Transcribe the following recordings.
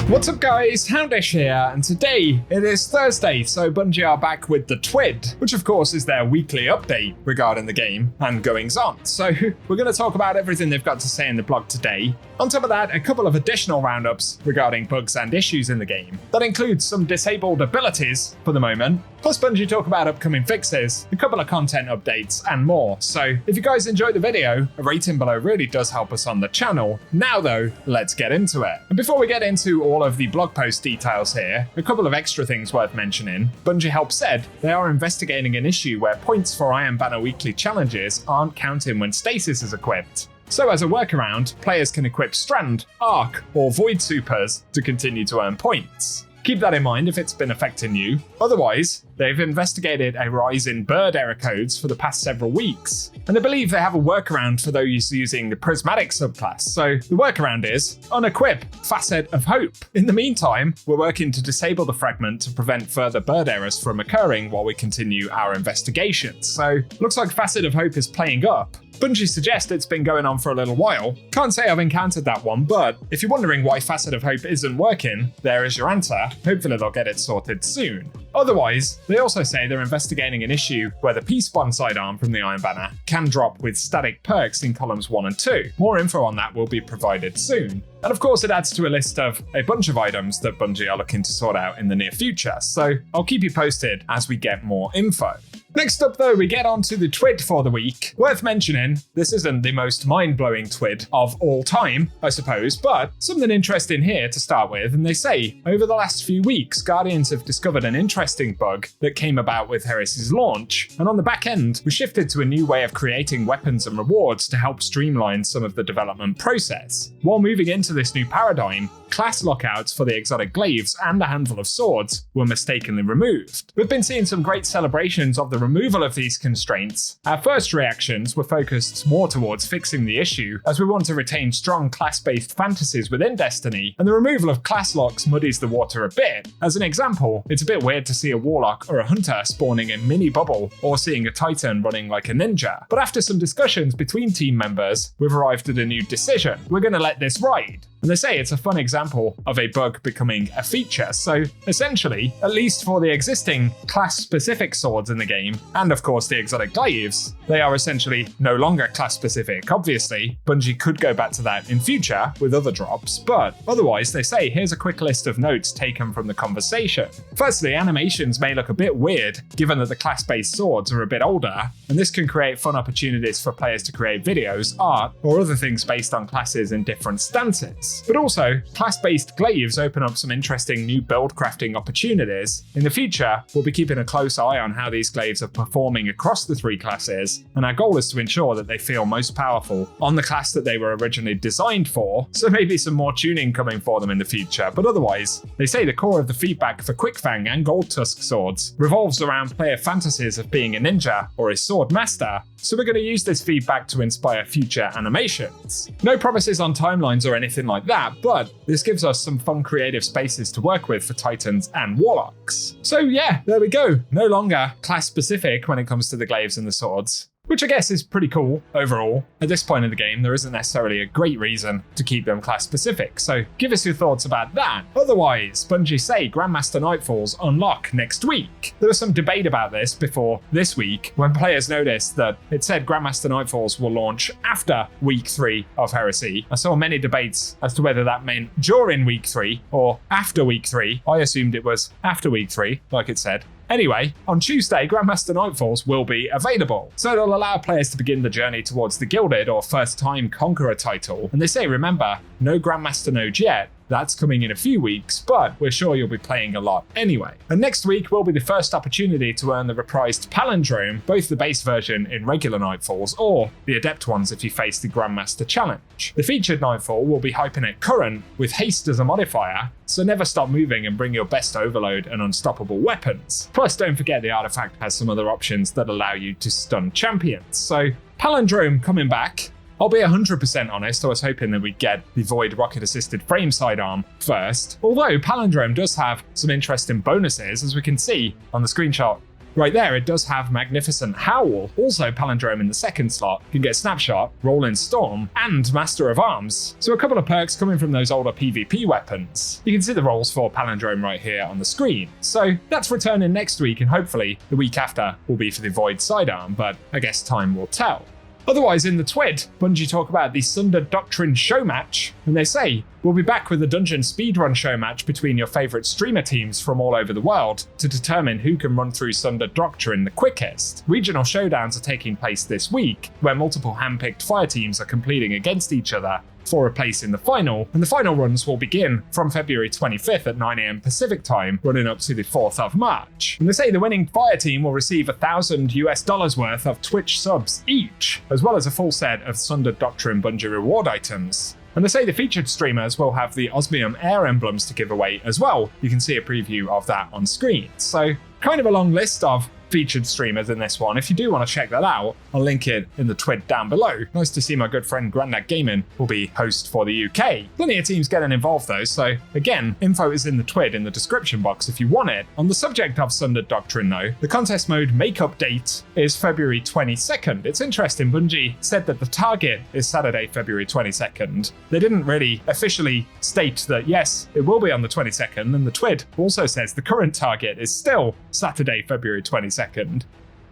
What's up guys, Houndish here, and today it is Thursday, so Bungie are back with the TWID, which of course is their weekly update regarding the game and goings on. So we're going to talk about everything they've got to say in the blog today. On top of that, a couple of additional roundups regarding bugs and issues in the game. That includes some disabled abilities for the moment, plus Bungie talk about upcoming fixes, a couple of content updates, and more. So if you guys enjoyed the video, a rating below really does help us on the channel. Now though, let's get into it. And before we get into all of the blog post details here, a couple of extra things worth mentioning. Bungie Help said they are investigating an issue where points for Iron Banner weekly challenges aren't counting when stasis is equipped. So as a workaround, players can equip Strand, Arc, or Void Supers to continue to earn points. Keep that in mind if it's been affecting you. Otherwise, they've investigated a rise in bird error codes for the past several weeks, and they believe they have a workaround for those using the Prismatic subclass. So the workaround is unequip Facet of Hope. In the meantime, we're working to disable the fragment to prevent further bird errors from occurring while we continue our investigations. So looks like Facet of Hope is playing up. Bungie suggest it's been going on for a little while. Can't say I've encountered that one, but if you're wondering why Facet of Hope isn't working, there is your answer. Hopefully they'll get it sorted soon. Otherwise, they also say they're investigating an issue where the P-Spawn sidearm from the Iron Banner can drop with static perks in columns 1 and 2. More info on that will be provided soon. And of course it adds to a list of a bunch of items that Bungie are looking to sort out in the near future, so I'll keep you posted as we get more info. Next up though, we get on to the TWID for the week. Worth mentioning, this isn't the most mind-blowing TWID of all time, I suppose, but something interesting here to start with, and they say, over the last few weeks, Guardians have discovered an interesting bug that came about with Heresy's launch, and on the back end, we shifted to a new way of creating weapons and rewards to help streamline some of the development process. While moving into this new paradigm, class lockouts for the exotic glaives and a handful of swords were mistakenly removed. We've been seeing some great celebrations of the removal of these constraints. Our first reactions were focused more towards fixing the issue, as we want to retain strong class-based fantasies within Destiny, and the removal of class locks muddies the water a bit. As an example, it's a bit weird to see a warlock or a hunter spawning a mini bubble, or seeing a titan running like a ninja. But after some discussions between team members, we've arrived at a new decision. We're going to let this ride. And they say it's a fun example of a bug becoming a feature. So essentially, at least for the existing class-specific swords in the game, and of course the exotic glaives, they are essentially no longer class-specific. Obviously, Bungie could go back to that in future with other drops, but otherwise they say here's a quick list of notes taken from the conversation. Firstly, animations may look a bit weird given that the class-based swords are a bit older, and this can create fun opportunities for players to create videos, art, or other things based on classes in different stances. But also, class-based glaives open up some interesting new build crafting opportunities. In the future, we'll be keeping a close eye on how these glaives are performing across the 3 classes, and our goal is to ensure that they feel most powerful on the class that they were originally designed for, so maybe some more tuning coming for them in the future. But otherwise, they say the core of the feedback for Quickfang and Gold Tusk swords revolves around player fantasies of being a ninja or a sword master, so we're going to use this feedback to inspire future animations. No promises on timelines or anything like that, but this gives us some fun creative spaces to work with for Titans and Warlocks. So yeah, there we go. No longer class specific when it comes to the glaives and the swords, which I guess is pretty cool overall. At this point in the game, there isn't necessarily a great reason to keep them class specific, so give us your thoughts about that. Otherwise, Bungie say Grandmaster Nightfalls unlock next week. There was some debate about this before this week, when players noticed that it said Grandmaster Nightfalls will launch after week 3 of Heresy. I saw many debates as to whether that meant during week 3 or after week 3. I assumed it was after week 3, like it said. Anyway, on Tuesday, Grandmaster Nightfalls will be available, so it'll allow players to begin the journey towards the Gilded or First Time Conqueror title. And they say, remember, no Grandmaster node yet. That's coming in a few weeks, but we're sure you'll be playing a lot anyway. And next week will be the first opportunity to earn the reprised Palindrome, both the base version in regular Nightfalls or the Adept ones if you face the Grandmaster challenge. The featured Nightfall will be hyping it current with haste as a modifier, so never stop moving and bring your best overload and unstoppable weapons. Plus, don't forget the artifact has some other options that allow you to stun champions. So Palindrome coming back. I'll be 100% honest, I was hoping that we'd get the Void rocket-assisted frame sidearm first, although Palindrome does have some interesting bonuses, as we can see on the screenshot right there it does have Magnificent Howl, also Palindrome in the second slot, can get Snapshot, Rolling Storm, and Master of Arms. So a couple of perks coming from those older PvP weapons. You can see the rolls for Palindrome right here on the screen. So that's returning next week, and hopefully the week after will be for the Void Sidearm, but I guess time will tell. Otherwise, in the TWID, Bungie talk about the Sundered Doctrine show match, and they say, we'll be back with a dungeon speedrun show match between your favourite streamer teams from all over the world to determine who can run through Sundered Doctrine the quickest. Regional showdowns are taking place this week, where multiple hand-picked fire teams are competing against each other for a place in the final, and the final runs will begin from February 25th at 9 AM Pacific time, running up to the 4th of March. And they say the winning fire team will receive $1,000 worth of Twitch subs each, as well as a full set of Sundered Doctrine Bungie reward items. And they say the featured streamers will have the Osmium Air emblems to give away as well. You can see a preview of that on screen. So kind of a long list of featured streamers in this one. If you do want to check that out, I'll link it in the TWID down below. Nice to see my good friend Grandad Gaming will be host for the UK. Plenty of teams getting involved though, so again, info is in the TWID in the description box if you want it. On the subject of Sundered Doctrine though, the contest mode makeup date is February 22nd. It's interesting, Bungie said that the target is Saturday, February 22nd. They didn't really officially state that yes, it will be on the 22nd, and the TWID also says the current target is still Saturday, February 22nd.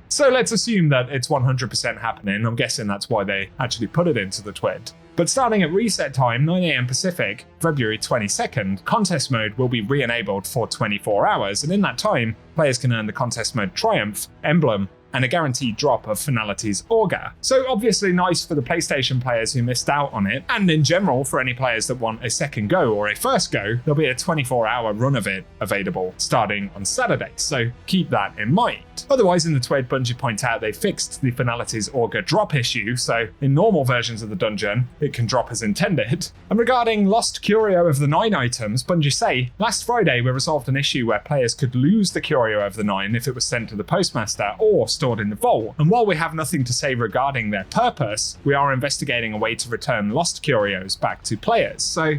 So let's assume that it's 100% happening. I'm guessing that's why they actually put it into the TWID. But starting at reset time, 9 AM Pacific, February 22nd, contest mode will be re-enabled for 24 hours, and in that time, players can earn the contest mode Triumph, Emblem, and a guaranteed drop of Finality's Augur. So obviously nice for the PlayStation players who missed out on it, and in general for any players that want a second go or a first go, there'll be a 24-hour run of it available starting on Saturday, so keep that in mind. Otherwise, in the TWID, Bungie point out they fixed the Finality's Augur drop issue, so in normal versions of the dungeon, it can drop as intended. And regarding lost Curio of the 9 items, Bungie say, last Friday we resolved an issue where players could lose the Curio of the 9 if it was sent to the postmaster or stored in the vault. And while we have nothing to say regarding their purpose, we are investigating a way to return lost Curios back to players. So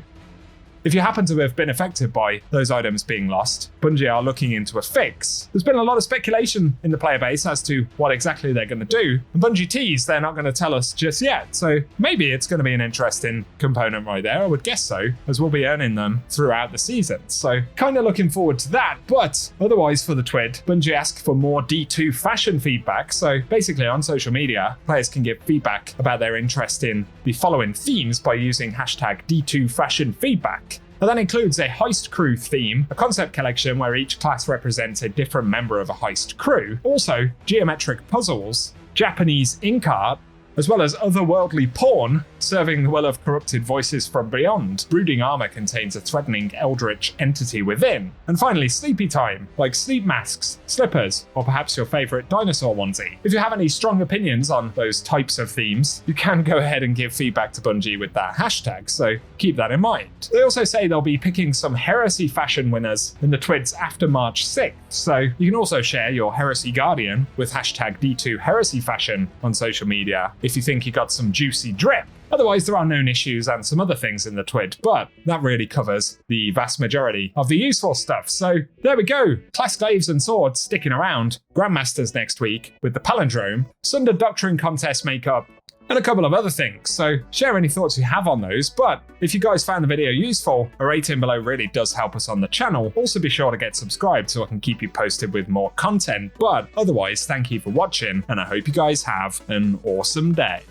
if you happen to have been affected by those items being lost, Bungie are looking into a fix. There's been a lot of speculation in the player base as to what exactly they're going to do, and Bungie tease they're not going to tell us just yet, so maybe it's going to be an interesting component right there, I would guess so, as we'll be earning them throughout the season. So kind of looking forward to that, but otherwise for the TWID, Bungie ask for more D2 fashion feedback, so basically on social media, players can give feedback about their interest in the following themes by using hashtag D2 fashion feedback. And that includes a heist crew theme, a concept collection where each class represents a different member of a heist crew, also geometric puzzles, Japanese ink art, as well as otherworldly porn, serving the will of corrupted voices from beyond. Brooding armor contains a threatening eldritch entity within. And finally, sleepy time, like sleep masks, slippers, or perhaps your favorite dinosaur onesie. If you have any strong opinions on those types of themes, you can go ahead and give feedback to Bungie with that hashtag, so keep that in mind. They also say they'll be picking some Heresy fashion winners in the TWIDs after March 6th, so you can also share your Heresy Guardian with hashtag D2 Heresy fashion on social media if you think you got some juicy drip. Otherwise, there are known issues and some other things in the TWID, but that really covers the vast majority of the useful stuff. So there we go. Class glaives and swords sticking around, Grandmasters next week with the Palindrome, Sundered Doctrine contest makeup, and a couple of other things. So share any thoughts you have on those, but if you guys found the video useful, a rating below really does help us on the channel. Also be sure to get subscribed so I can keep you posted with more content, but otherwise thank you for watching and I hope you guys have an awesome day.